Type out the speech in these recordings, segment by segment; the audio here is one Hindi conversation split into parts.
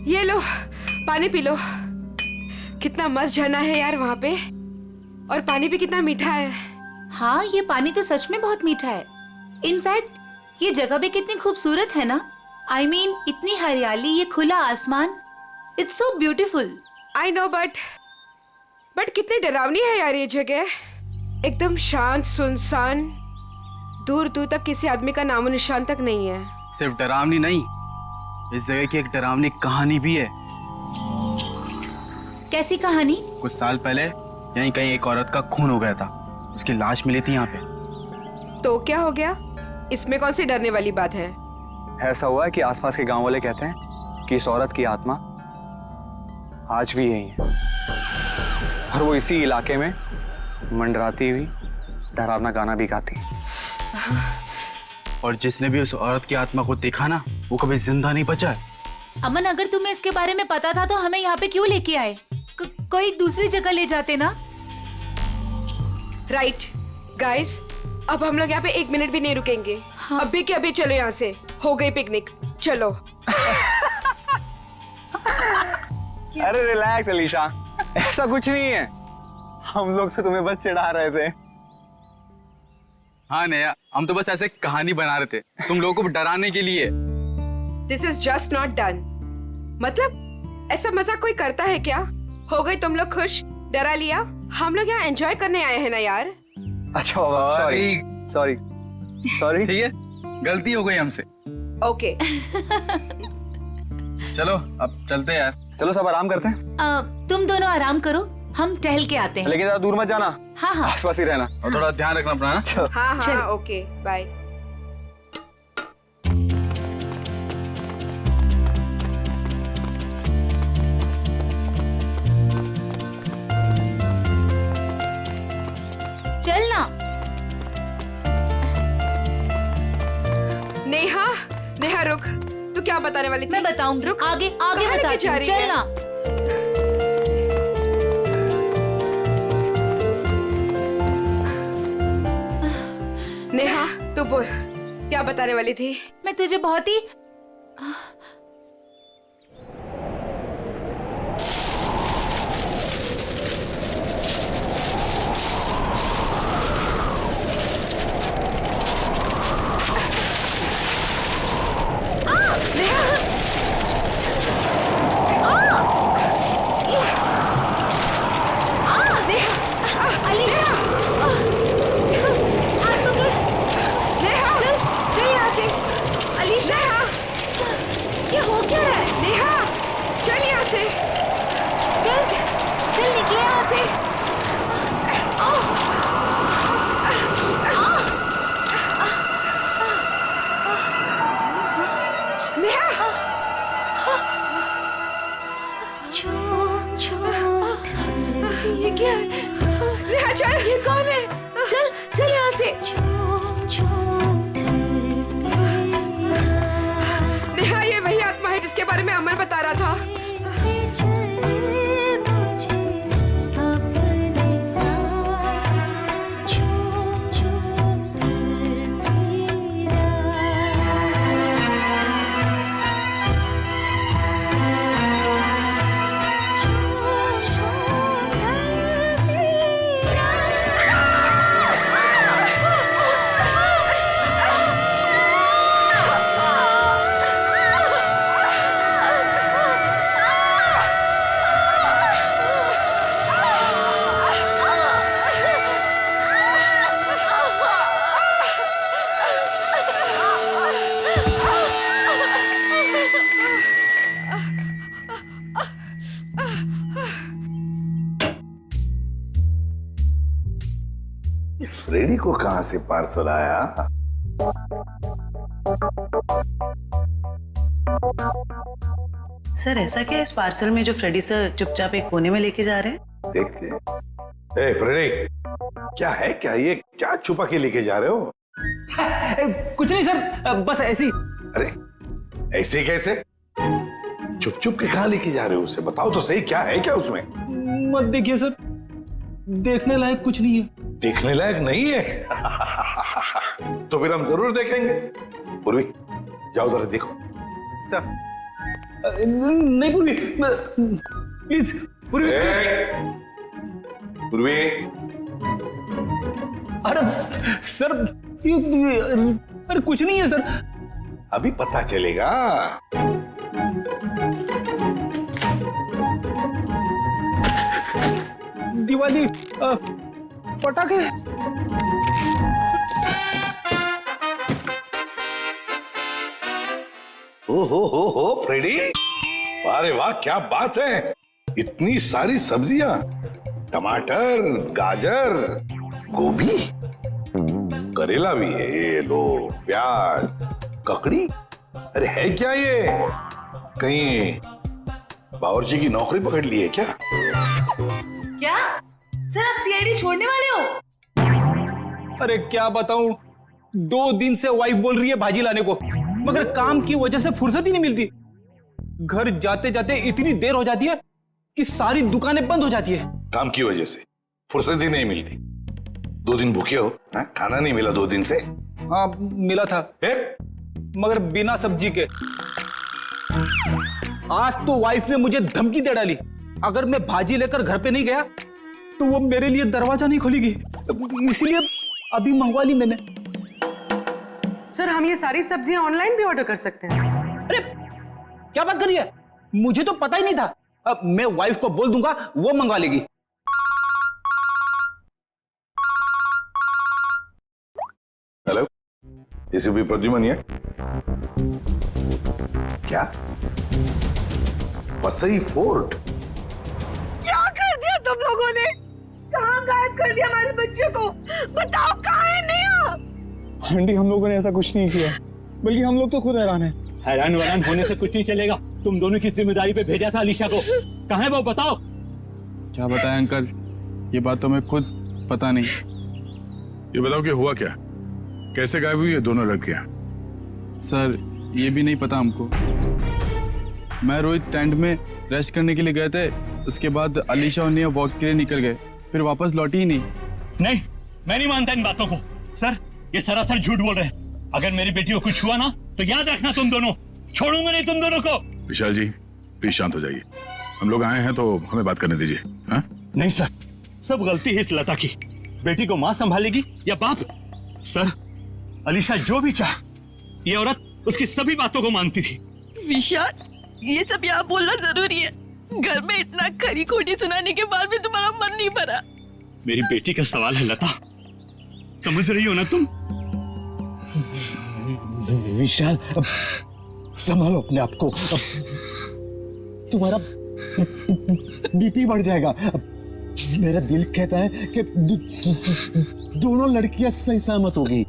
ये लो पानी पी लो। कितना मस्त झरना है यार वहाँ पे, और पानी भी कितना मीठा है। हाँ, ये पानी तो सच में बहुत मीठा है। इनफैक्ट ये जगह भी कितनी खूबसूरत है ना। I mean, इतनी हरियाली, ये खुला आसमान, it's so beautiful. I know but कितनी डरावनी है यार ये जगह। एकदम शांत सुनसान, दूर दूर तक किसी आदमी का नामो निशान तक नहीं है। सिर्फ डरावनी नहीं, इस जगह की एक डरावनी कहानी भी है। कैसी कहानी? कुछ साल पहले यहीं कहीं एक औरत का खून हो गया था, उसकी लाश मिली थी यहाँ पे। तो क्या हो गया? इसमें कौन सी डरने वाली बात है? ऐसा हुआ है कि आसपास के गांव वाले कहते हैं कि इस औरत की आत्मा आज भी यही है, और वो इसी इलाके में मंडराती हुई डरावना गाना भी गाती है। और जिसने भी उस औरत की आत्मा को देखा ना, वो कभी जिंदा नहीं बचा है। अमन, अगर तुम्हें इसके बारे में पता था तो हमें यहाँ पे क्यों लेके आए? कोई दूसरी जगह ले जाते ना। राइट गाइस, अब हम लोग यहाँ पे 1 मिनट भी नहीं रुकेंगे। हाँ। अभी के अभी चलो यहाँ से, हो गई पिकनिक, चलो। अरे रिलैक्स अलीशा, ऐसा कुछ नहीं है, हम लोग तो तुम्हें बस चिढ़ा रहे थे। हाँ नया, हम तो बस ऐसे कहानी बना रहे थे तुम लोगों को डराने के लिए। This is just not done. मतलब ऐसा मजाक कोई करता है क्या? हो गई तुम लोग खुश, डरा लिया। हम लोग यहाँ एंजॉय करने आए हैं ना यार। अच्छा सॉरी सॉरी सॉरी। ठीक है, गलती हो गई हमसे। ओके चलो अब चलते हैं यार। चलो सब आराम करते हैं। तुम दोनों आराम करो, हम टहल के आते हैं। लेकिन ज्यादा दूर मत जाना, हाँ हाँ आसपास ही रहना। और थोड़ा ध्यान रखना अपना ना। हाँ चल। हाँ ओके बाय। चलना। नेहा, नेहा रुक, तू क्या बताने वाली थी? मैं बताऊंगी, रुक, आगे आगे कहाँ लेके बताती जा हूँ, रही है? चलना। नेहा तू बोल, क्या बताने वाली थी? मैं तुझे बहुत ही ये क्या है? नेहा चल। ये कौन है? चल चल यहाँ से। नेहा ये वही आत्मा है जिसके बारे में अमर बता रहा था। फ्रेडी को कहां से पार्सल आया? सर ऐसा क्या है इस पार्सल में जो फ्रेडी सर चुपचाप एक कोने में लेके जा रहे हैं? देखते हैं। ए फ्रेडी, क्या है क्या ये? क्या छुपा के लेके जा रहे हो? कुछ नहीं सर, बस ऐसी। अरे ऐसे कैसे? चुप चुप के कहां लेके जा रहे हो? उसे बताओ तो सही, क्या है क्या उसमें? मत देखिए सर, देखने लायक कुछ नहीं है। देखने लायक नहीं है? तो फिर हम जरूर देखेंगे। पूर्वी जाओ जरा देखो। सर नहीं पूर्वी, प्लीज पूर्वी। पूर्वी, अरे सर, अरे कुछ नहीं है सर। अभी पता चलेगा। दिवाली पटाखे। हो फ्रेडी, अरे वाह क्या बात है, इतनी सारी सब्जियां, टमाटर, गाजर, गोभी, करेला भी है, ये लो, प्याज, ककड़ी। अरे है क्या ये, कहीं बावर्ची की नौकरी पकड़ ली है क्या? क्या सर, आप सीआईडी छोड़ने वाले हो? अरे क्या बताऊं, 2 दिन से वाइफ बोल रही है भाजी लाने को, मगर काम की वजह से फुर्सत ही नहीं मिलती। घर जाते जाते इतनी देर हो जाती है कि सारी दुकानें बंद हो जाती है। काम की वजह से फुर्सत ही नहीं मिलती। 2 दिन भूखे हो, हाँ? खाना नहीं मिला 2 दिन से? हाँ मिला था, मगर बिना सब्जी के। आज तो वाइफ ने मुझे धमकी दे डाली, अगर मैं भाजी लेकर घर पे नहीं गया तो वो मेरे लिए दरवाजा नहीं खोलेगी, इसलिए अभी मंगवा ली मैंने। सर, हम ये सारी सब्जियां ऑनलाइन भी ऑर्डर कर सकते हैं? अरे क्या बात कर रही है, मुझे तो पता ही नहीं था। अब मैं वाइफ को बोल दूंगा, वो मंगवा लेगी। हेलो, एसीपी प्रद्युमन है क्या? वसई फोर्ट? क्या कर दिया तुम लोगों ने? कहाँ गायब कर दिया हमारे बच्चे को? बताओ कहाँ है नेहा? आंटी, हम लोगों ने ऐसा कुछ नहीं किया, बल्कि हम लोग तो खुद हैरान हैं। हैरान वैरान होने से कुछ नहीं चलेगा। तुम दोनों की जिम्मेदारी पे भेजा था अलीशा को, कहाँ है वो बताओ। क्या बताएं अंकल, ये बात तो मैं खुद पता नहीं। ये बताओ कि हुआ क्या, कैसे गायब हुई है दोनों लड़कियां? सर ये भी नहीं पता हमको। मैं रोहित टेंट में रेस्ट करने के लिए गए थे, उसके बाद अलीशा और नेहा वॉक के लिए निकल गए, फिर वापस लौटी ही नहीं। नहीं, मैं नहीं मानता इन बातों को। सर, ये सरासर झूठ बोल रहे हैं। अगर मेरी बेटी को कुछ हुआ ना तो याद रखना, तुम दोनों छोड़ूंगा नहीं तुम दोनों को। विशाल जी प्लीज शांत हो जाइए, हम लोग आए हैं तो हमें बात करने दीजिए। हाँ? नहीं सर, सब गलती है इस लता की। बेटी को माँ संभालेगी या बाप? सर, अलीशा जो भी चाहे, ये औरत उसकी सभी बातों को मानती थी। विशाल, ये सब यहाँ बोलना जरूरी है? घर में इतना खरी खोटी सुनाने के बाद भी तुम्हारा मन नहीं भरा? मेरी बेटी का सवाल है लता, समझ रही हो ना तुम? विशाल, अब संभालो अपने आप को, तुम्हारा बीपी बढ़ जाएगा। मेरा दिल कहता है कि दोनों लड़कियां सही सहमत होगी।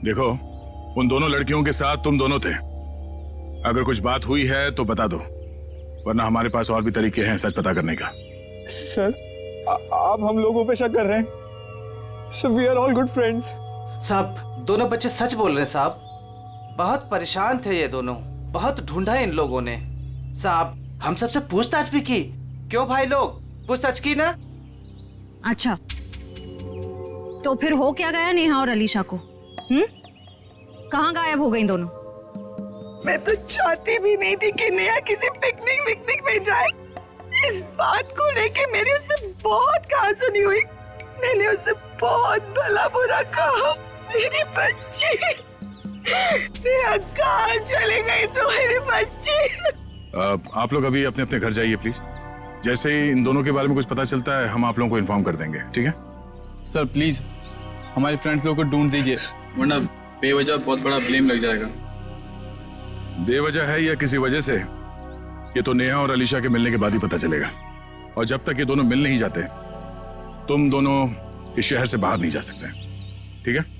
देखो, उन दोनों लड़कियों के साथ तुम दोनों थे। अगर कुछ बात हुई है तो बता दो, वरना हमारे पास और भी तरीके हैं सच पता करने का। सर, आप हम लोगों पे शक कर रहे हैं? Sir, we are all good friends. साहब, दोनों बच्चे सच बोल रहे हैं साहब। बहुत परेशान थे ये दोनों, बहुत ढूंढा इन लोगों ने। साहब, हम सबसे पूछताछ भी की। क्यों भाई लोग, पूछताछ की ना? अच्छा, तो फिर हो क्या गया नेहा और अलीशा को? कहाँ गायब हो गई दोनों? मैं तो चाहती भी नहीं थी कि नेहा किसी पिकनिक में जाए। इस बात को लेके मेरी उससे बहुत कहासुनी हुई। मैंने उससे बहुत भला बुरा कहा। मेरी बच्ची नेहा कहाँ चले गई तो मेरी बच्ची? आप लोग अभी अपने अपने घर जाइए प्लीज। जैसे ही इन दोनों के बारे में कुछ पता चलता है हम आप लोगों को इन्फॉर्म कर देंगे, ठीक है? सर प्लीज हमारे फ्रेंड्स लोगों को ढूंढ दीजिए, वरना बेवजह बहुत बड़ा ब्लेम लग जाएगा। बेवजह है या किसी वजह से, ये तो नेहा और अलीशा के मिलने के बाद ही पता चलेगा। और जब तक ये दोनों मिल नहीं जाते, तुम दोनों इस शहर से बाहर नहीं जा सकते, ठीक है?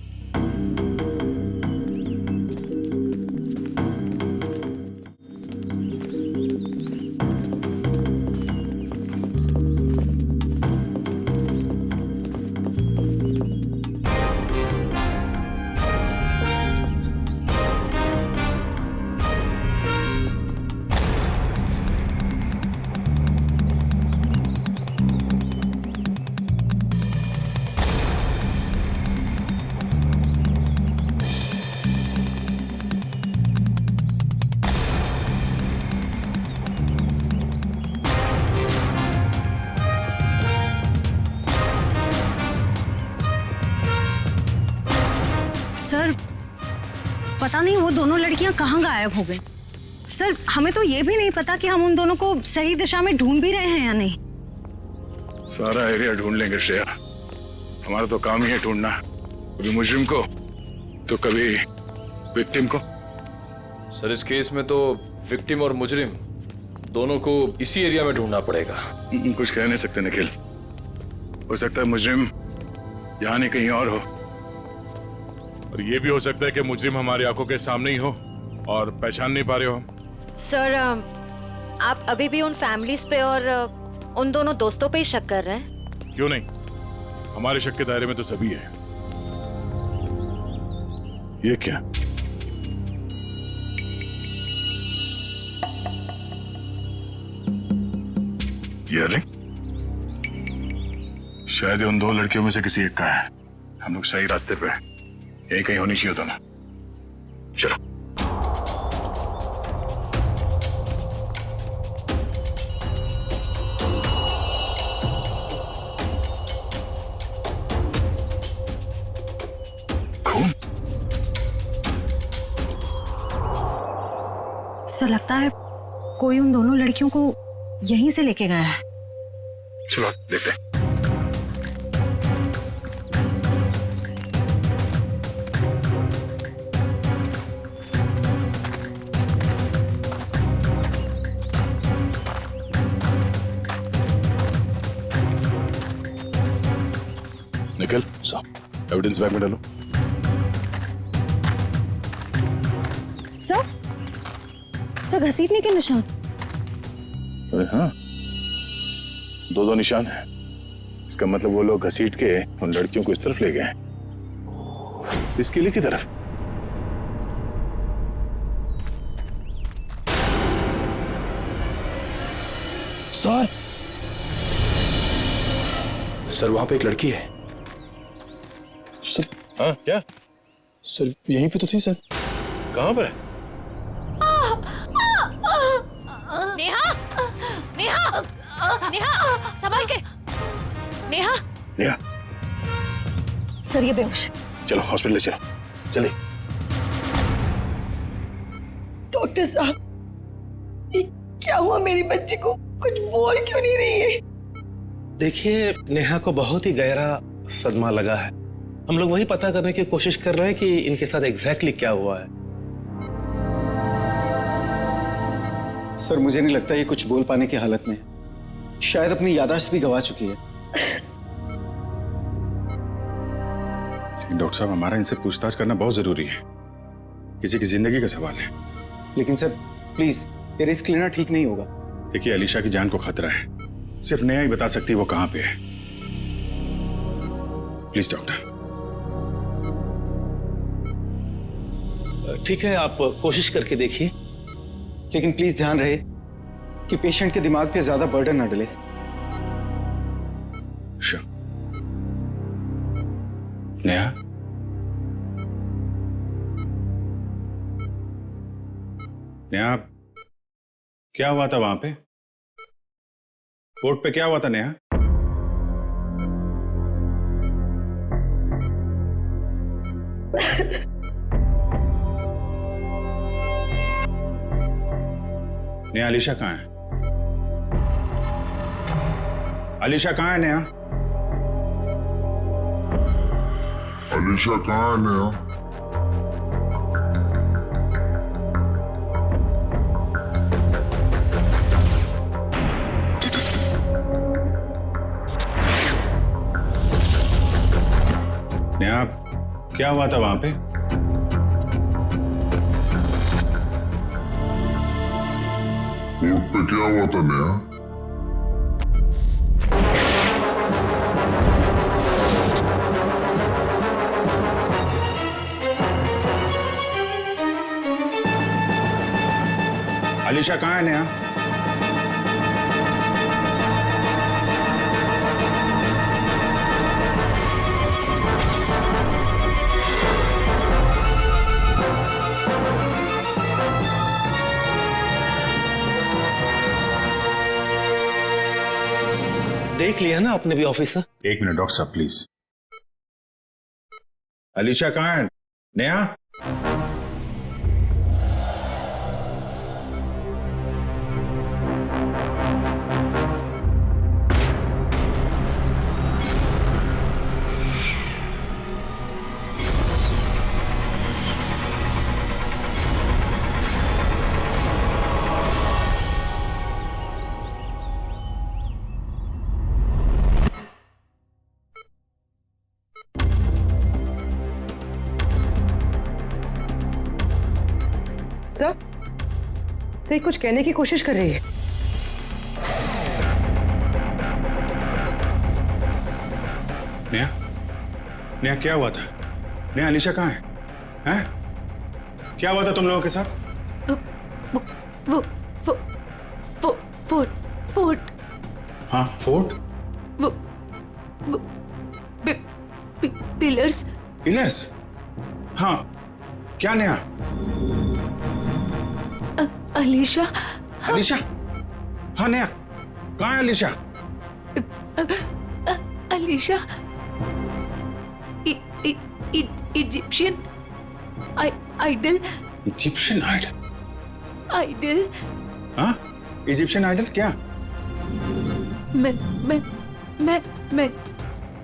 पता नहीं वो दोनों लड़कियां कहाँ गायब हो गई। सर हमें तो ये भी नहीं पता कि हम उन दोनों को सही दिशा में ढूंढ भी रहे हैं या नहीं। सारा एरिया ढूंढ लेंगे श्रेया, हमारा तो काम ही है ढूंढना, कभी मुजरिम को तो कभी विक्टिम को। सर इस केस में तो विक्टिम और मुजरिम दोनों को इसी एरिया में ढूंढना पड़ेगा। कुछ कह नहीं सकते निखिल, हो सकता है मुजरिम यहाँ नहीं कहीं और हो, और ये भी हो सकता है कि मुजरिम हमारी आंखों के सामने ही हो और पहचान नहीं पा रहे हो। सर आप अभी भी उन फैमिलीज पे और उन दोनों दोस्तों पे ही शक कर रहे हैं? क्यों नहीं, हमारे शक के दायरे में तो सभी है। ये क्या? ये रिंग शायद उन दो लड़कियों में से किसी एक का है। हम लोग सही रास्ते पे हैं, यही कहीं होनी चाहिए दोनों। चलो सर लगता है कोई उन दोनों लड़कियों को यहीं से लेके गया है। चलो देखते हैं। निकल एविडेंस बैग में डालो। सर घसीटने के निशान। अरे हाँ, दो निशान है। इसका मतलब वो लोग घसीट के उन लड़कियों को इस तरफ ले गए, इस किले की तरफ। सर वहां पे एक लड़की है। सर हाँ क्या? सर यहीं पे तो थी सर। कहां पर है? नेहा, नेहा, नेहा, संभाल के। नेहा, नेहा, सर ये बेहोश है। चलो हॉस्पिटल चलो, चलिए। डॉक्टर साहब, ये क्या हुआ मेरी बच्ची को? कुछ बोल क्यों नहीं रही है? देखिए नेहा को बहुत ही गहरा सदमा लगा है। हम लोग वही पता करने की कोशिश कर रहे हैं कि इनके साथ एग्जैक्टली क्या हुआ है। सर मुझे नहीं लगता ये कुछ बोल पाने की हालत में, शायद अपनी याददाश्त भी गंवा चुकी है। लेकिन डॉक्टर साहब हमारा इनसे पूछताछ करना बहुत जरूरी है, किसी की जिंदगी का सवाल है। लेकिन सर प्लीज ये रिस्क लेना ठीक नहीं होगा। देखिए अलीशा की जान को खतरा है, सिर्फ नेहा ही बता सकती है वो कहां पे है। Please doctor. ठीक है आप कोशिश करके देखिए, लेकिन प्लीज ध्यान रहे कि पेशेंट के दिमाग पे ज्यादा बर्डन ना डले। नेहा, नेहा क्या हुआ था वहां पे? कोर्ट पे क्या हुआ था नेहा? नेहा अलीशा कहाँ है? अलीशा कहाँ है नेहा? अलीशा कहाँ है नेहा? नेहा क्या हुआ था वहां पे? कोर्ट पे क्या हुआ था नेहा? अलीशा कहाँ है नेहा? देख लिया ना आपने भी ऑफिसर? एक मिनट डॉक्टर साहब प्लीज। अलीशा कहाँ है? नेहा? सही कुछ कहने की कोशिश कर रही है। नेहा, नेहा क्या हुआ था? नेहा, अलीशा कहाँ है? हैं? क्या हुआ था तुम लोगों के साथ? फोर्ट। हाँ, फोर्ट? पिलर्स। पिलर्स? हाँ, क्या नेहा? अलीशा। अलीशा? हाँ नेहा, कहाँ है Alisha? Alisha Egyptian idol. Egyptian idol? Idol. हाँ, इजिप्शियन आइडल क्या?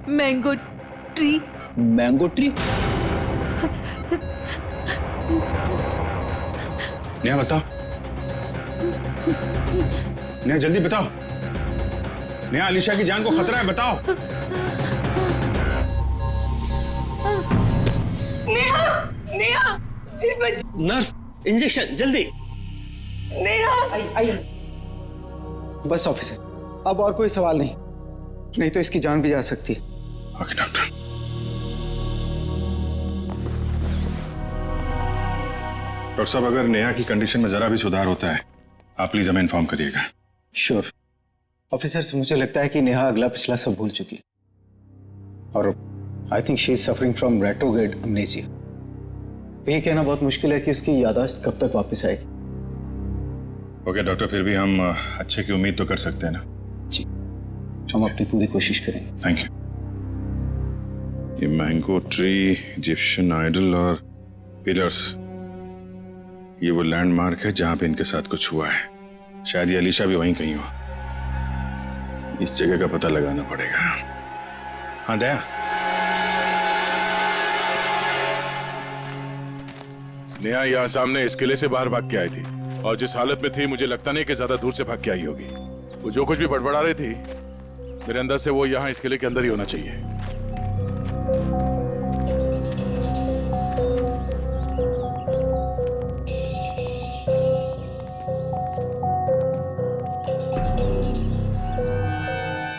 Mango tree. Mango tree? Neha बताओ, नेहा जल्दी बताओ। नेहा, अलीशा की जान को खतरा है, बताओ। नेहा, नेहा, नर्स, इंजेक्शन जल्दी। नेहा। बस ऑफिसर, अब और कोई सवाल नहीं, नहीं तो इसकी जान भी जा सकती है। Okay doctor. डॉक्टर साहब, अगर नेहा की कंडीशन में जरा भी सुधार होता है, आप प्लीज हमें इन्फॉर्म करिएगा। श्योर ऑफिसर, मुझे लगता है कि नेहा अगला पिछला सब भूल चुकी और I think she is suffering from retrograde amnesia. ये कहना बहुत मुश्किल है कि उसकी याददाश्त कब तक वापस आएगी। ओके डॉक्टर, फिर भी हम अच्छे की उम्मीद तो कर सकते हैं ना? जी, हम अपनी पूरी कोशिश करेंगे। Thank you. ये मैंगो ट्री, इजिप्शियन आइडल और पिलर्स, ये वो लैंडमार्क है जहां पे इनके साथ कुछ हुआ है। शायद ये अलीशा भी वहीं कहीं हो। इस जगह का पता लगाना पड़ेगा। हाँ दया, नेहा यहाँ सामने इस किले से बाहर भाग के आई थी और जिस हालत में थी मुझे लगता नहीं कि ज्यादा दूर से भाग के आई होगी। वो जो कुछ भी बड़बड़ा रही थी, मेरे अंदर से वो यहाँ इस किले के अंदर ही होना चाहिए।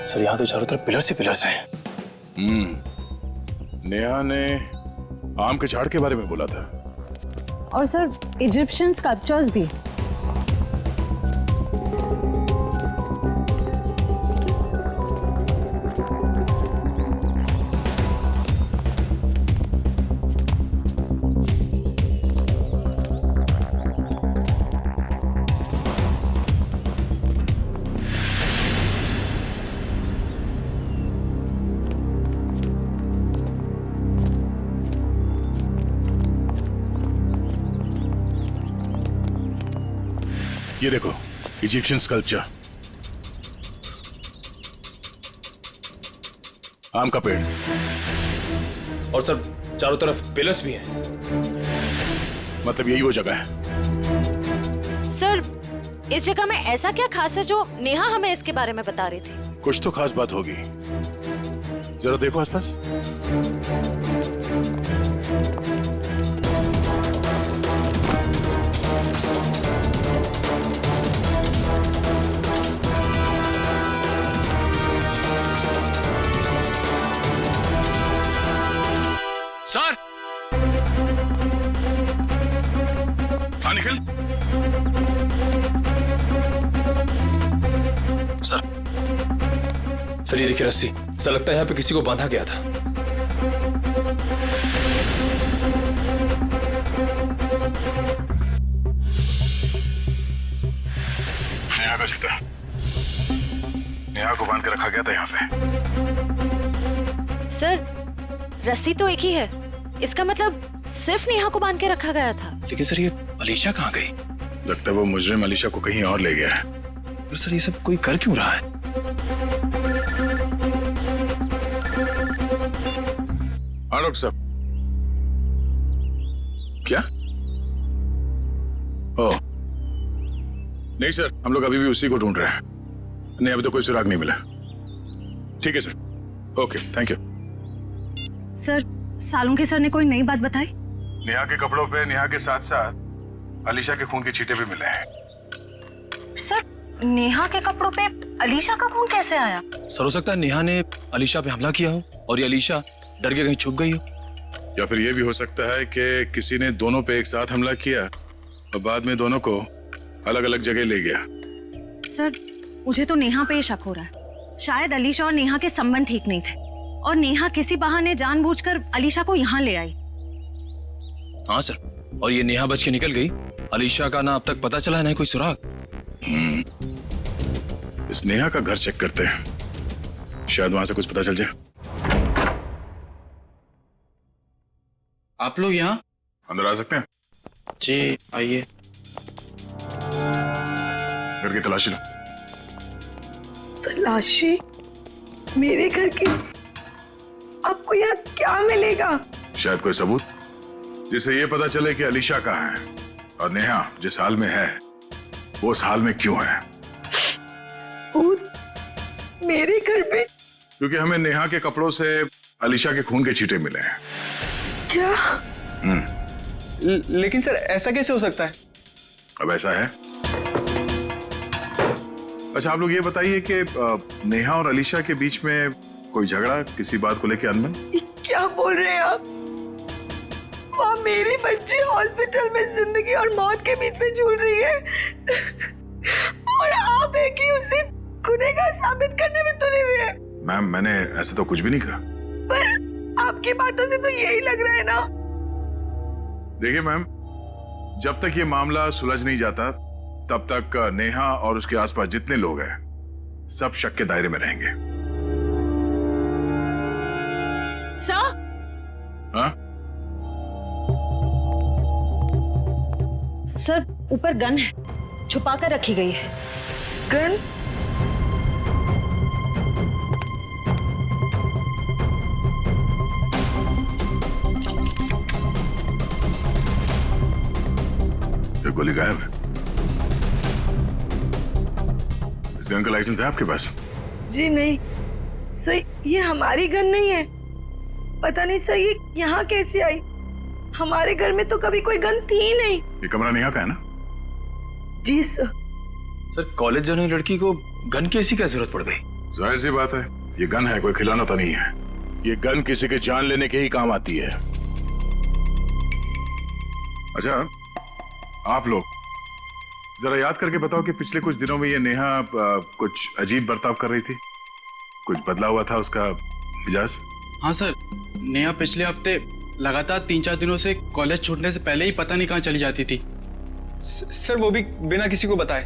सर, यहाँ तो चारों तरफ पिलर्स ही पिलर्स हैं। नेहा ने आम के झाड़ के बारे में बोला था। और सर, इजिप्शियन स्कल्पचर्स भी। ये देखो, इजिप्शियन स्कल्पचर, आम का पेड़, और सर चारों तरफ पिलर्स भी हैं। मतलब यही वो जगह है। सर, इस जगह में ऐसा क्या खास है जो नेहा हमें इसके बारे में बता रही थी? कुछ तो खास बात होगी, जरा देखो आसपास। सर, हाँ निखिल। सर ये देखिए रस्सी, सर लगता है यहाँ पे किसी को बांधा गया था। नेहा का जूता, नेहा को बांध के रखा गया था यहाँ पे। सर, रस्सी तो एक ही है, इसका मतलब सिर्फ नेहा को बांध के रखा गया था। लेकिन सर ये अलीशा कहाँ गई? लगता है वो मुजरिम अलीशा को कहीं और ले गया है। पर सर, ये सब कोई कर क्यों रहा है? हाँ डॉक्टर साहब। क्या? ओह नहीं सर, हम लोग अभी भी उसी को ढूंढ रहे हैं। नहीं, अभी तो कोई सुराग नहीं मिला। ठीक है sir, okay thank you. Sir, Salunke sir ने कोई नई बात बताई? नेहा के कपड़ों पे नेहा के साथ साथ अलीशा के खून के छींटे भी मिले हैं। सर, नेहा के कपड़ों पे अलीशा का खून कैसे आया? सर, हो सकता है नेहा ने अलीशा पे हमला किया हो और ये अलीशा डर के कहीं छुप गई हो। या फिर यह भी हो सकता है कि किसी ने दोनों पे एक साथ हमला किया और बाद में दोनों को अलग अलग जगह ले गया। सर, मुझे तो नेहा पे ही शक हो रहा है। शायद अलीशा और नेहा के संबंध ठीक नहीं थे और नेहा किसी बहाने जानबूझकर अलीशा को यहाँ ले आई। हाँ सर, और ये नेहा बच के निकल गई। अलीशा का ना अब तक पता चला है ना कोई सुराग। इस नेहा का घर चेक करते हैं, शायद वहां से कुछ पता चल जाए। आप लोग यहाँ अंदर आ सकते हैं? जी आइए। घर की तलाशी लो। तलाशी? मेरे घर की? आपको यहाँ क्या मिलेगा? शायद कोई सबूत जिससे ये पता चले कि अलीशा कहाँ है और नेहा जिस हाल में है वो उस हाल में क्यों है। सबूत? मेरे घर पे? क्योंकि हमें नेहा के कपड़ों से अलीशा के खून के छींटे मिले हैं। क्या? लेकिन सर ऐसा कैसे हो सकता है? अब ऐसा है। अच्छा, आप लोग ये बताइए कि नेहा और अलीशा के बीच में कोई झगड़ा, किसी बात को लेकर अनबन? क्या बोल रहे हैं आप? वहाँ मेरी बच्ची हॉस्पिटल में जिंदगी और मौत के बीच में झूल रही है और आप एक ही उसे गुनहगार साबित करने में तुले हुए हैं। मैम, मैंने ऐसा तो कुछ भी नहीं कहा। पर आपकी बातों से तो यही लग रहा है ना। देखिए मैम, जब तक ये मामला सुलझ नहीं जाता तब तक नेहा और उसके आसपास जितने लोग हैं सब शक के दायरे में रहेंगे। सर? हाँ? सर, ऊपर गन है, छुपा कर रखी गई है। गन? ये गोली गायब है। इस गन का लाइसेंस है आपके पास? जी नहीं सर, ये हमारी गन नहीं है। पता नहीं सर ये यहाँ कैसे आई। हमारे घर में तो कभी कोई गन थी ही नहीं। ये कमरा नेहा का है ना? जी सर। सर, कॉलेज जाने वाली लड़की को गन की ऐसी क्या जरूरत पड़ गई? जाहिर सी बात है, ये गन है, कोई खिलौना तो नहीं है। ये गन किसी के जान लेने के ही काम आती है। अच्छा, आप लोग जरा याद करके बताओ कि पिछले कुछ दिनों में ये नेहा कुछ अजीब बर्ताव कर रही थी, कुछ बदला हुआ था उसका मिजाज? हाँ सर, नेहा पिछले हफ्ते लगातार 3-4 दिनों से कॉलेज छूटने से पहले ही पता नहीं कहाँ चली जाती थी। सर, वो भी बिना किसी को बताए।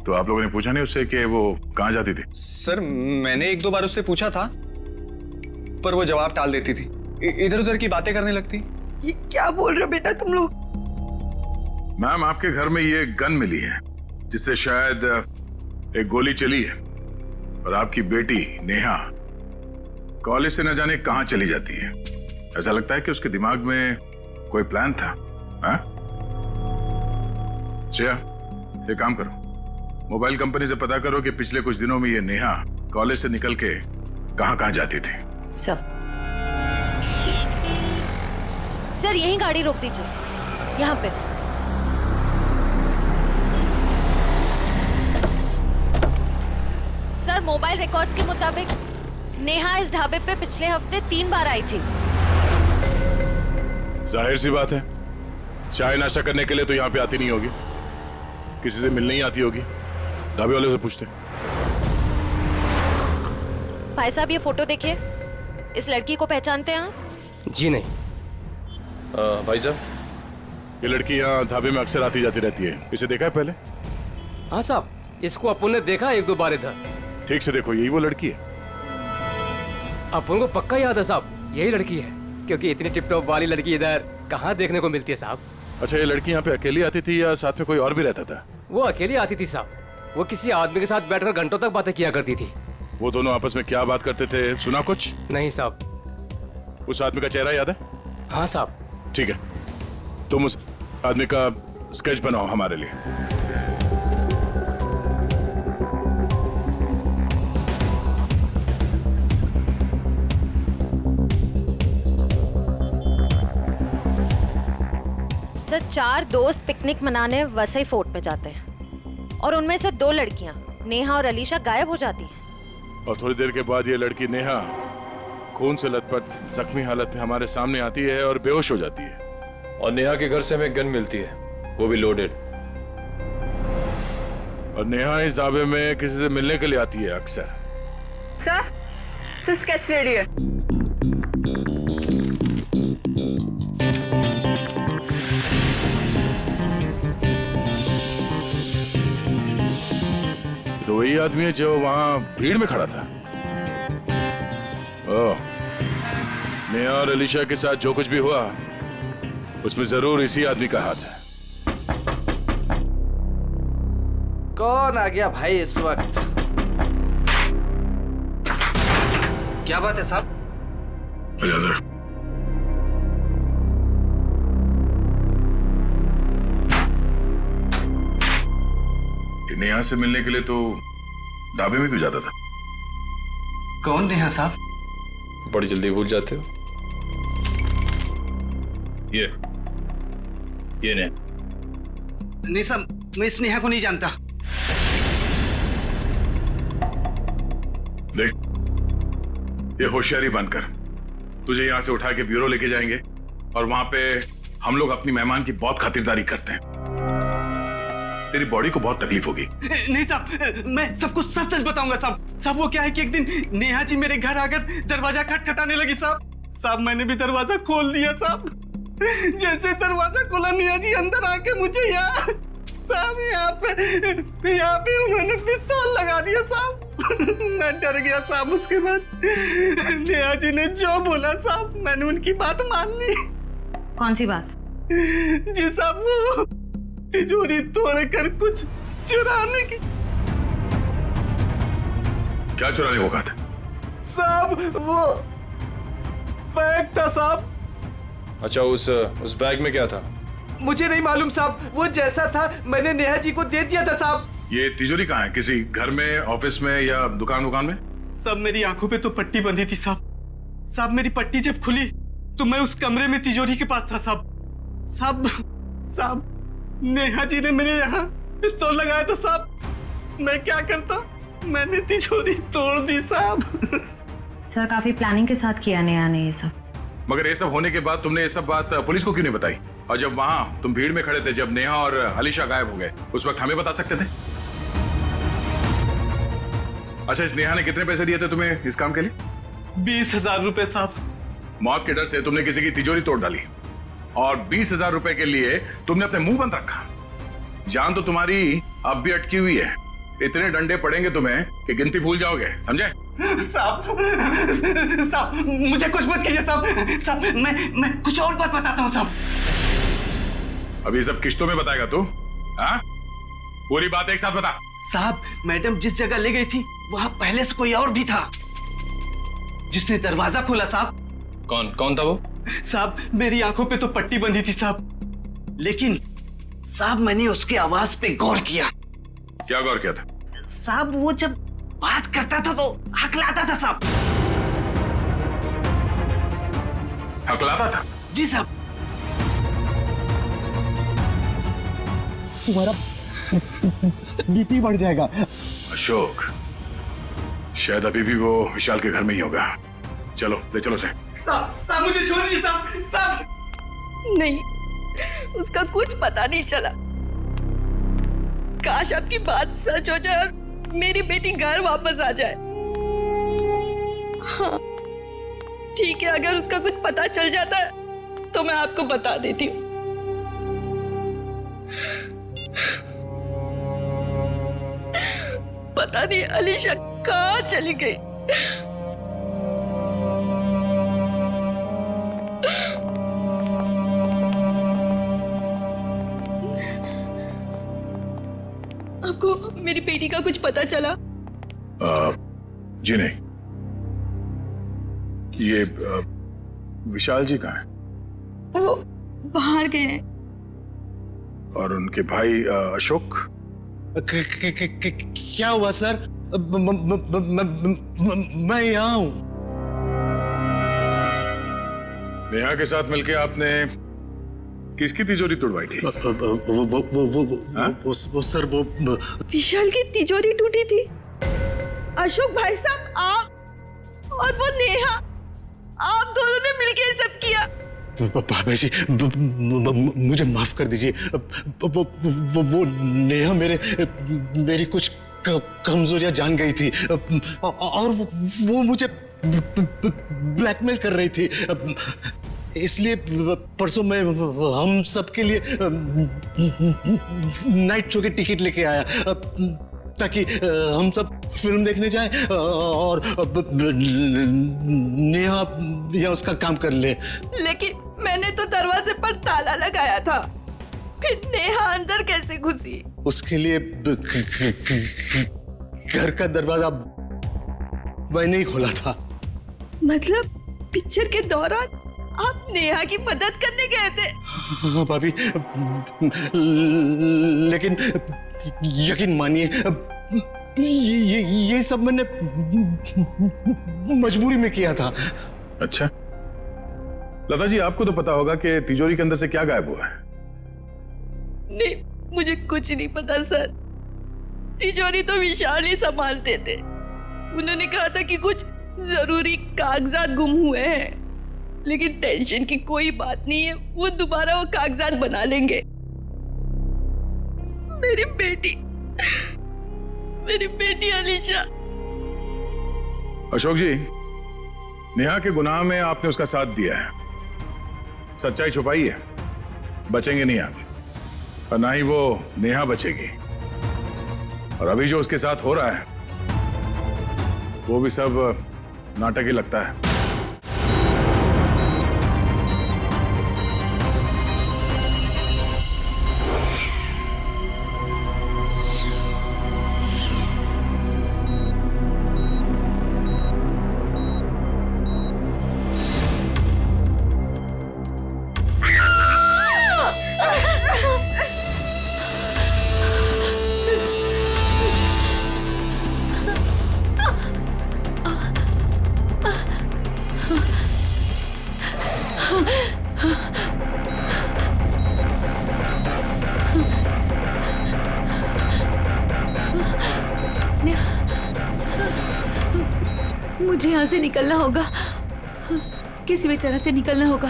तो आप लोगों ने पूछा नहीं उससे कि वो कहाँ जाती थी? सर, मैंने 1-2 बार उससे पूछा था पर वो जवाब टाल देती थी, इधर उधर की बातें करने लगती। ये क्या बोल रहे हो बेटा तुम लोग? मैम, आपके घर में ये गन मिली है जिससे शायद एक गोली चली है और आपकी बेटी नेहा कॉलेज से न जाने कहां चली जाती है। ऐसा लगता है कि उसके दिमाग में कोई प्लान था। श्रेया, ये काम करो, मोबाइल कंपनी से पता करो कि पिछले कुछ दिनों में ये नेहा कॉलेज से निकल के कहां कहां जाती थी। सर, यही गाड़ी रोक दीजिए, यहाँ पे। सर, मोबाइल रिकॉर्ड्स के मुताबिक नेहा इस ढाबे पे पिछले हफ्ते 3 बार आई थी। जाहिर सी बात है, चाय नाश्ता करने के लिए तो यहाँ पे आती नहीं होगी, किसी से मिलने ही आती होगी। ढाबे वाले से पूछते। भाई साहब, ये फोटो देखिए, इस लड़की को पहचानते हैं आप? जी नहीं। भाई साहब, ये लड़की यहाँ ढाबे में अक्सर आती जाती रहती है, इसे देखा है पहले? हाँ साहब, इसको अपन ने देखा 1-2 बार इधर। ठीक से देखो, यही वो लड़की है। अपन को पक्का याद है साहब, यही लड़की है, क्योंकि इतनी टिप-टॉप वाली लड़की इधर कहाँ देखने को मिलती है साहब। अच्छा, ये लड़की यहाँ पे अकेली आती थी या साथ में कोई और भी रहता था? वो अकेली आती थी साहब, वो किसी आदमी के साथ बैठकर घंटों तक बातें किया करती थी। वो दोनों आपस में क्या बात करते थे, सुना कुछ? नहीं साहब। उस आदमी का चेहरा याद है? हाँ साहब। ठीक है, तुम उस आदमी का स्केच बनाओ हमारे लिए। सर, 4 दोस्त पिकनिक मनाने वसई फोर्ट में जाते हैं और उनमें से 2 लड़कियां नेहा और अलीशा गायब हो जाती हैं। और थोड़ी देर के बाद ये लड़की नेहा खून से लथपथ जख्मी हालत में हमारे सामने आती है और बेहोश हो जाती है। और नेहा के घर से हमें गन मिलती है, वो भी लोडेड। और नेहा इस ढाबे में किसी से मिलने के लिए आती है अक्सर। सर स्केच रेडी है। तो वही आदमी है जो वहां भीड़ में खड़ा था। ओह, नेहा और अलीशा के साथ जो कुछ भी हुआ उसमें जरूर इसी आदमी का हाथ है। कौन आ गया भाई इस वक्त? क्या बात है साहब? नेहा से मिलने के लिए तो ढाबे में क्यों जाता था? कौन नेहा साहब? बड़ी जल्दी भूल जाते हो। ये नहीं साहब, मैं इस नेहा को नहीं जानता। देख, ये होशियारी बनकर तुझे यहां से उठा के ब्यूरो लेके जाएंगे और वहां पे हम लोग अपनी मेहमान की बहुत खातिरदारी करते हैं। तेरी बॉडी को बहुत तकलीफ होगी। नहीं साहब, मैं सब कुछ सच सच बताऊंगा साहब। साहब वो क्या है कि एक दिन नेहा जी मेरे घर आकर दरवाजा खटखटाने लगी साहब। साहब मैंने भी दरवाजा खोल दिया साहब। जैसे दरवाजा खोला नेहा जी अंदर आके मुझे यहाँ पे उन्होंने पिस्तौल लगा दिया साहब। मैं डर गया साहब। उसके बाद नेहा जी ने जो बोला साहब मैंने उनकी बात मान ली। कौन सी बात? जी साहब, वो तिजोरी तोड़कर कुछ चुराने की। क्या चुराने को कहा था? साहब वो बैग था साहब। अच्छा, उस बैग में क्या था? मुझे नहीं मालूम साहब, वो जैसा था मैंने नेहा जी को दे दिया था साहब। ये तिजोरी कहाँ है? किसी घर में, ऑफिस में या दुकान में? सब मेरी आंखों पे तो पट्टी बंधी थी साहब। साहब मेरी पट्टी जब खुली तो मैं उस कमरे में तिजोरी के पास था साहब। साहब नेहा जी ने मेरे यहाँ पिस्तौल लगाया था साहब। मैं क्या करता, मैंने तिजोरी तोड़ दी साहब। सर काफी प्लानिंग के साथ किया नेहा ने ये सब। मगर ये सब होने के बाद तुमने ये सब बात पुलिस को क्यों नहीं बताई? और जब वहां तुम भीड़ में खड़े थे, जब नेहा और अलीशा गायब हो गए, उस वक्त हमें बता सकते थे। अच्छा, इस नेहा ने कितने पैसे दिए थे तुम्हें इस काम के लिए? 20,000 रुपए साहब। मौत के डर से तुमने किसी की तिजोरी तोड़ डाली और 20,000 रुपए के लिए तुमने अपने मुंह बंद रखा। जान तो तुम्हारी अब भी अटकी हुई है। इतने डंडे पड़ेंगे तुम्हें कि गिनती भूल जाओगे, समझे? साहब मुझे कुछ मत कीजिए साहब। मैं कुछ और बात बताता हूँ साहब। अभी सब किश्तों में बताएगा तू? हाँ, पूरी बात एक साथ बता। साहब मैडम जिस जगह ले गई थी वहां पहले से कोई और भी था जिसने दरवाजा खोला साहब। कौन था वो? साहब मेरी आंखों पे तो पट्टी बंधी थी साहब, लेकिन साहब मैंने उसकी आवाज पे गौर किया। क्या गौर किया था? साहब वो जब बात करता था तो हकलाता था साहब। हकलाता था? जी साहब। तुम्हारा बीपी बढ़ जाएगा। अशोक, शायद अभी भी वो विशाल के घर में ही होगा। चलो ले चलो से। साहब मुझे छोड़ दीजिए साहब। नहीं, उसका कुछ पता नहीं चला। काश आपकी बात सच हो जाए और मेरी बेटी घर वापस आ जाए। हाँ ठीक है, अगर उसका कुछ पता चल जाता है तो मैं आपको बता देती हूँ। पता नहीं अलीशा कहाँ चली गई। आपको मेरी बेटी का कुछ पता चला? जी नहीं। ये विशाल जी कहाँ हैं? वो बाहर गए हैं। और उनके भाई अशोक? क्या हुआ सर? मैं यहाँ हूँ। नेहा के साथ मिलके आपने किसकी तिजोरी तोड़वाई थी? वो सर वो विशाल की तिजोरी टूटी थी। अशोक भाई साहब, आप और वो नेहा, आप दोनों ने मिलकर ये सब किया। बाबा जी मुझे माफ कर दीजिए। वो नेहा मेरी कुछ कमजोरियां जान गई थी और वो मुझे ब्लैकमेल कर रही थी। इसलिए परसों मैं हम सबके लिए नाइट शो की टिकट लेके आया ताकि हम सब फिल्म देखने जाएं और नेहा या उसका काम कर ले। लेकिन मैंने तो दरवाजे पर ताला लगाया था, फिर नेहा अंदर कैसे घुसी? उसके लिए घर का दरवाजा मैंने ही खोला था। मतलब पिक्चर के दौरान आप नेहा की मदद करने गए थे? हाँ भाभी, लेकिन यकीन मानिए ये सब मैंने मजबूरी में किया था। अच्छा लता जी, आपको तो पता होगा कि तिजोरी के अंदर से क्या गायब हुआ है? नहीं, मुझे कुछ नहीं पता सर। तिजोरी तो विशाल ही संभालते थे। उन्होंने कहा था कि कुछ जरूरी कागजात गुम हुए हैं, लेकिन टेंशन की कोई बात नहीं है, वो दोबारा वो कागजात बना लेंगे। मेरी बेटी अलीशा। अशोक जी, नेहा के गुनाह में आपने उसका साथ दिया है, सच्चाई छुपाई है, बचेंगे नहीं आप, और ना ही वो नेहा बचेगी। और अभी जो उसके साथ हो रहा है वो भी सब नाटक ही लगता है। मुझे यहाँ से निकलना होगा, किसी भी तरह से निकलना होगा।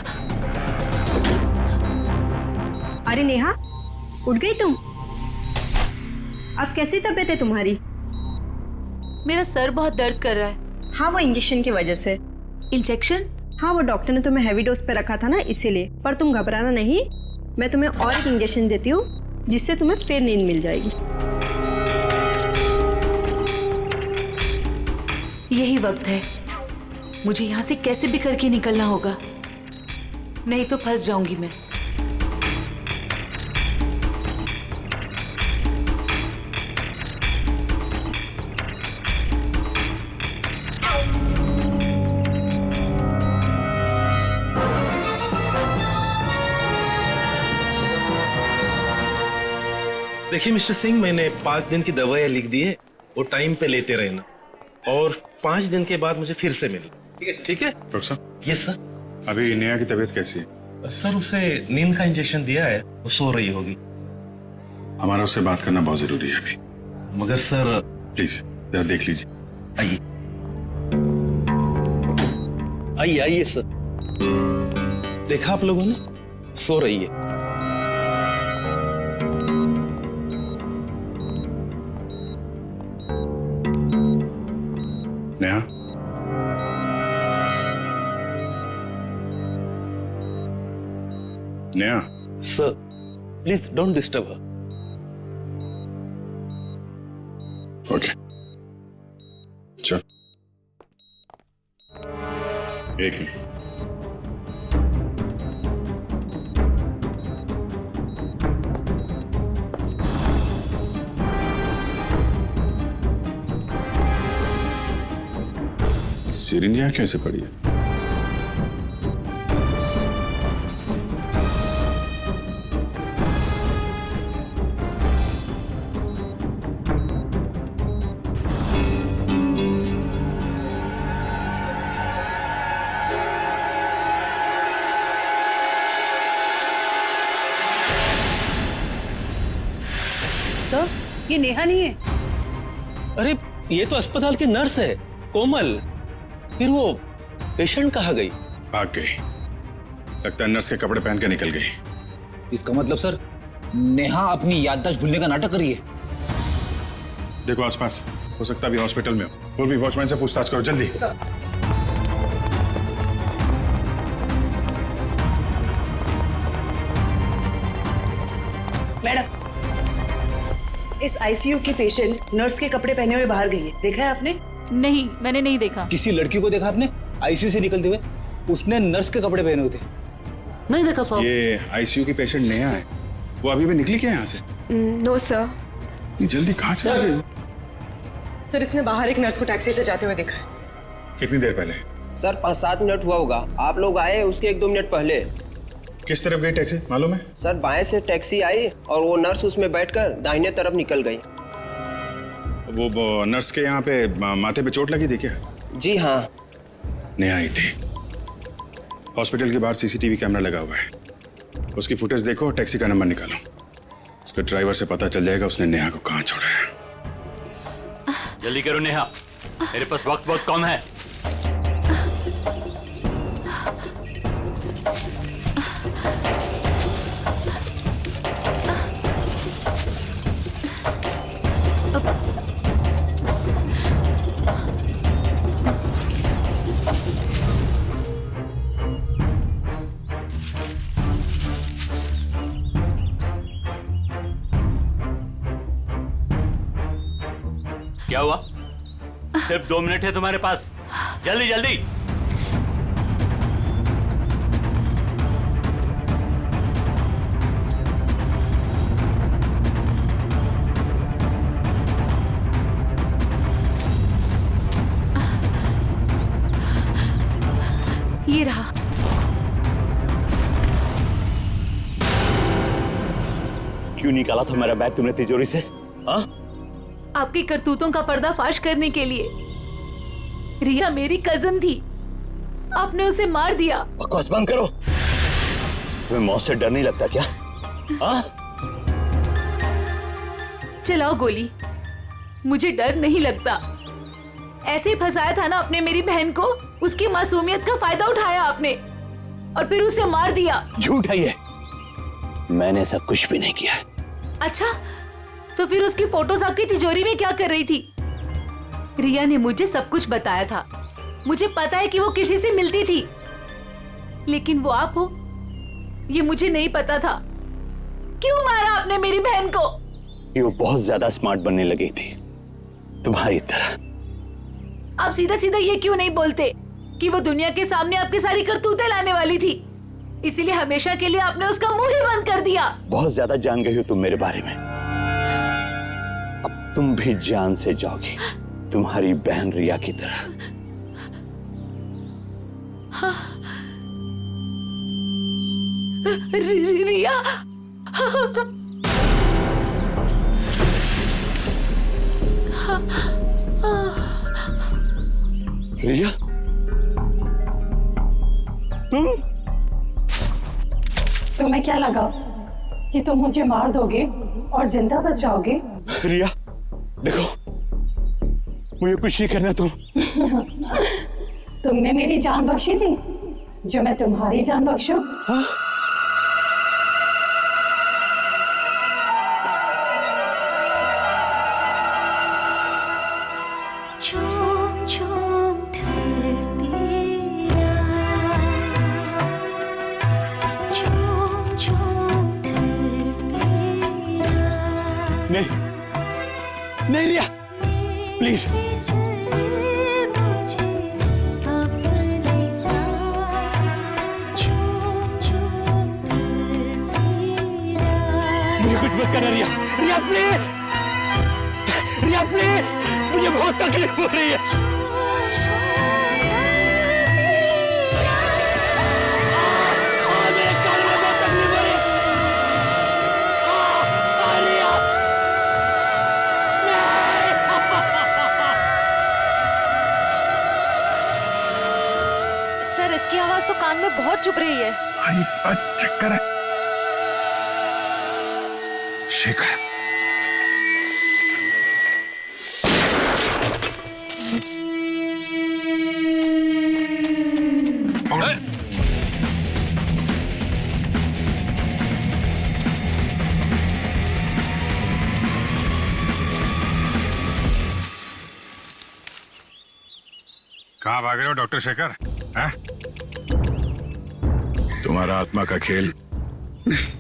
अरे नेहा, उठ गई तुम? अब कैसी तबीयत है तुम्हारी? मेरा सर बहुत दर्द कर रहा है। हाँ, वो इंजेक्शन की वजह से। इंजेक्शन? हाँ, वो डॉक्टर ने तुम्हें हैवी डोज पे रखा था ना, इसीलिए। पर तुम घबराना नहीं, मैं तुम्हें और एक इंजेक्शन देती हूँ जिससे तुम्हें फिर नींद मिल जाएगी। यही वक्त है, मुझे यहाँ से कैसे भी करके निकलना होगा, नहीं तो फंस जाऊंगी मैं। देखिए मिस्टर सिंह, मैंने 5 दिन की दवाइयाँ लिख दी है, वो टाइम पे लेते रहना, और 5 दिन के बाद मुझे फिर से मिलना। ठीक है डॉक्टर साहब? Yes sir. अभी नेहा की तबीयत कैसी है? सर, उसे नींद का इंजेक्शन दिया है, वो सो रही होगी। हमारा उससे बात करना बहुत जरूरी है अभी। मगर सर प्लीज जरा देख लीजिए। आइए आइए आइए सर। देखा आप लोगों ने, सो रही है। Neha, Neha. Sir please don't disturb her. Okay, चल। एक मिनट। सिरिंज यहाँ कैसे पड़ी है? ये नेहा नहीं है? अरे ये तो अस्पताल की नर्स है, कोमल। फिर वो पेशेंट कहाँ गई? भाग गई। लगता है नर्स के कपड़े पहन के निकल गई। इसका मतलब सर नेहा अपनी याददाश्त भूलने का नाटक कर रही है। देखो आसपास, हो सकता है अभी हॉस्पिटल में हो। पूर्वी वॉचमैन से पूछताछ करो जल्दी। मैडम, इस आईसीयू की पेशेंट नर्स के कपड़े पहने हुए बाहर गई है, देखा है आपने? नहीं, मैंने नहीं देखा। किसी लड़की को देखा आपने आईसीयू से निकलते हुए? उसने नर्स के कपड़े पहने हुए थे। नहीं देखा साहब। ये आईसीयू की पेशेंट नेहा है। वो अभी भी निकली क्या यहाँ से? No sir. जल्दी कहाँ चला गई? सर, इसने बाहर एक नर्स को टैक्सी से जाते हुए देखा है। कितनी देर पहले? सर 5-7 मिनट हुआ होगा। आप लोग आए उसके 1-2 मिनट पहले। किस तरफ गई टैक्सी मालूम है? सर बाएं से टैक्सी आई और वो नर्स उसमें बैठकर दाहिने तरफ निकल गई। वो नर्स के यहाँ पे माथे पे चोट लगी थी क्या? जी हाँ। नेहा आई थी। हॉस्पिटल के बाहर सीसीटीवी कैमरा लगा हुआ है, उसकी फुटेज देखो, टैक्सी का नंबर निकालो। उसके ड्राइवर से पता चल जाएगा उसने नेहा को कहाँ छोड़ा है। जल्दी करो नेहा, मेरे पास वक्त बहुत कम है। क्या हुआ? सिर्फ 2 मिनट है तुम्हारे पास, जल्दी जल्दी। ये रहा। क्यों निकाला था मेरा बैग तुमने तिजोरी से? हाँ? आपकी करतूतों का पर्दाफाश करने के लिए। रिया मेरी कजन थी, आपने उसे मार दिया। बकवास बंद करो। तुम्हें मौत से डर नहीं लगता क्या? हाँ? चलाओ गोली, मुझे डर नहीं लगता। ऐसे ही फंसाया था ना आपने मेरी बहन को, उसकी मासूमियत का फायदा उठाया आपने और फिर उसे मार दिया। झूठ है ये, मैंने सब कुछ भी नहीं किया। अच्छा, तो फिर उसकी फोटोज आपकी तिजोरी में क्या कर रही थी? रिया ने मुझे सब कुछ बताया था। मुझे पता है कि वो किसी से मिलती थी, लेकिन वो आप हो ये मुझे नहीं पता था। क्यों मारा आपने मेरी बहन को? ये वो बहुत ज्यादा स्मार्ट बनने लगी थी तुम्हारी तरह। आप सीधा सीधा ये क्यों नहीं बोलते कि वो दुनिया के सामने आपकी सारी करतूतें लाने वाली थी, इसीलिए हमेशा के लिए आपने उसका मुंह ही बंद कर दिया। बहुत ज्यादा जान गई हो तुम मेरे बारे में, अब तुम भी जान से जाओगी तुम्हारी बहन रिया की तरह। हाँ। रिया रिया तुम्हें क्या लगा कि तुम मुझे मार दोगे और जिंदा बच जाओगे? रिया देखो, मुझे कुछ नहीं करना। तुमने मेरी जान बख्शी थी, जो मैं तुम्हारी जान बख्शूं? हाँ? नहीं रिया, प्लीज। मुझे कुछ मत करना रिया, रिया प्लीज, रिया प्लीज, मुझे बहुत तकलीफ हो रही है। इसकी आवाज तो कान में बहुत चुभ रही है। चक्कर है। शेखर, कहाँ भाग रहे हो डॉक्टर शेखर? हैं? तुम्हारा आत्मा का खेल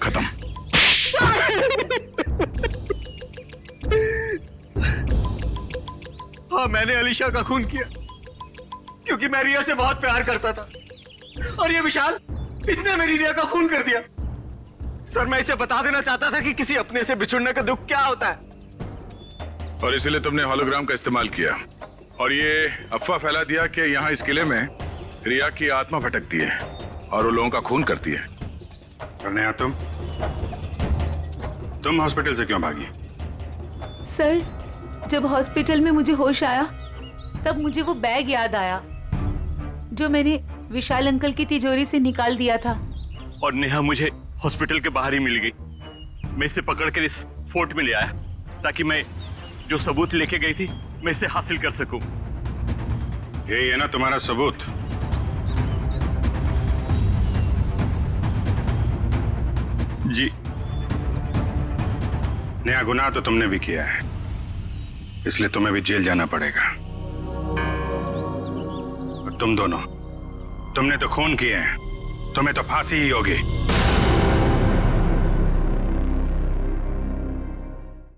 खत्म। हाँ, मैंने अलीशा का खून किया क्योंकि मैं रिया से बहुत प्यार करता था, और ये विशाल, इसने मेरी रिया का खून कर दिया। सर, मैं इसे बता देना चाहता था कि किसी अपने से बिछुड़ने का दुख क्या होता है। और इसीलिए तुमने होलोग्राम का इस्तेमाल किया और ये अफवाह फैला दिया कि यहाँ इस किले में रिया की आत्मा भटकती है और वो लोगों का खून करती है। और नेहा, तुम हॉस्पिटल से क्यों भागी? सर, जब हॉस्पिटल में मुझे होश आया तब मुझे वो बैग याद आया जो मैंने विशाल अंकल की तिजोरी से निकाल दिया था। और नेहा मुझे हॉस्पिटल के बाहर ही मिल गई। मैं इसे पकड़कर इस फोर्ट में ले आया ताकि मैं जो सबूत लेके गई थी मैं इसे हासिल कर सकूं। ये है ना तुम्हारा सबूत? जी। नया गुनाह तो तुमने भी किया है, इसलिए तुम्हें भी जेल जाना पड़ेगा। और तुम दोनों, तुमने तो खून किए हैं, तुम्हें तो फांसी ही होगी।